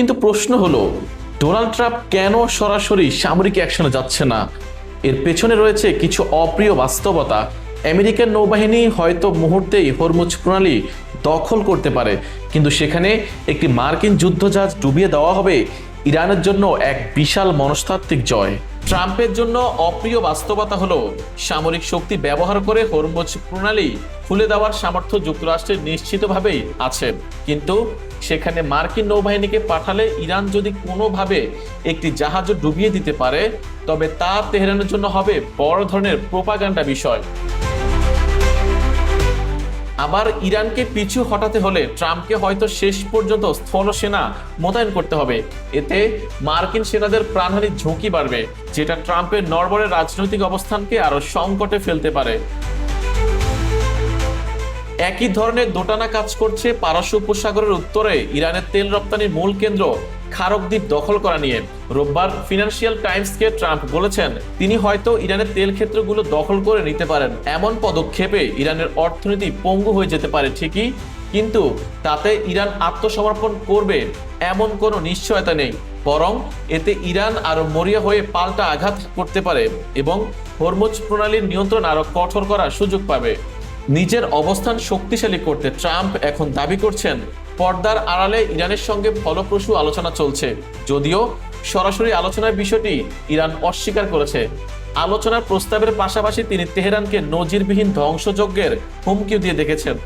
কিন্তু প্রশ্ন হলো, ডোনাল্ড ট্রাম্প কেন সরাসরি সামরিক অ্যাকশনে যাচ্ছে না? এর পেছনে রয়েছে কিছু অপ্রিয় বাস্তবতা। আমেরিকান নৌবাহিনী হয়তো মুহূর্তেই হরমুজ প্রণালী দখল করতে পারে, কিন্তু সেখানে একটি মার্কিন যুদ্ধজাহাজ ডুবিয়ে দেওয়া হবে ইরানের জন্য এক বিশাল মনস্তাত্ত্বিক জয়। ট্রাম্পের জন্য অপ্রিয় বাস্তবতা হলো, সামরিক শক্তি ব্যবহার করে হরমুজ প্রণালী খুলে দেওয়ার সামর্থ্য যুক্তরাষ্ট্রের নিশ্চিতভাবেই আছে, কিন্তু সেখানে মার্কিন নৌবাহিনীকে পাঠালে ইরান যদি কোনোভাবে একটি জাহাজও ডুবিয়ে দিতে পারে, তবে তা তেহরানের জন্য হবে বড় ধরনের প্রোপাগান্ডা বিষয়। আবার ইরানকে পিছু হটাতে হলে ট্রাম্পকে হয়তো শেষ পর্যন্ত স্থলসেনা মোতায়েন করতে হবে। এতে মার্কিন সেনাদের প্রাণহানির ঝুঁকি বাড়বে, যেটা ট্রাম্পের নড়বড়ে রাজনৈতিক অবস্থানকে আরো সংকটে ফেলতে পারে। একই ধরনের দোটানা কাজ করছে পারস্য উপসাগরের উত্তরে ইরানের তেল রপ্তানির মূল কেন্দ্র খারক দ্বীপ দখল করা নিয়ে। রোববার ফিনান্সিয়াল টাইমসকে ট্রাম্প বলেছেন, তিনি হয়তো ইরানের তেল ক্ষেত্রগুলো দখল করে নিতে পারেন। এমন পদক্ষেপে ইরানের অর্থনীতি পঙ্গু হয়ে যেতে পারে ঠিকই, কিন্তু তাতে ইরান আত্মসমর্পণ করবে এমন কোনো নিশ্চয়তা নেই। বরং এতে ইরান আরো মরিয়া হয়ে পাল্টা আঘাত করতে পারে এবং হরমুজ প্রণালীর নিয়ন্ত্রণ আরো কঠোর করার সুযোগ পাবে। নিজের অবস্থান শক্তিশালী করতে ট্রাম্প এখন দাবি করছেন, পর্দার আড়ালে ইরানের সঙ্গে ফলপ্রসূ আলোচনা চলছে, যদিও সরাসরি আলোচনার বিষয়টি ইরান অস্বীকার করেছে। আলোচনার প্রস্তাবের পাশাপাশি তিনি তেহরানকে নজিরবিহীন ধ্বংসযজ্ঞের হুমকিও দিয়ে দেখেছেন।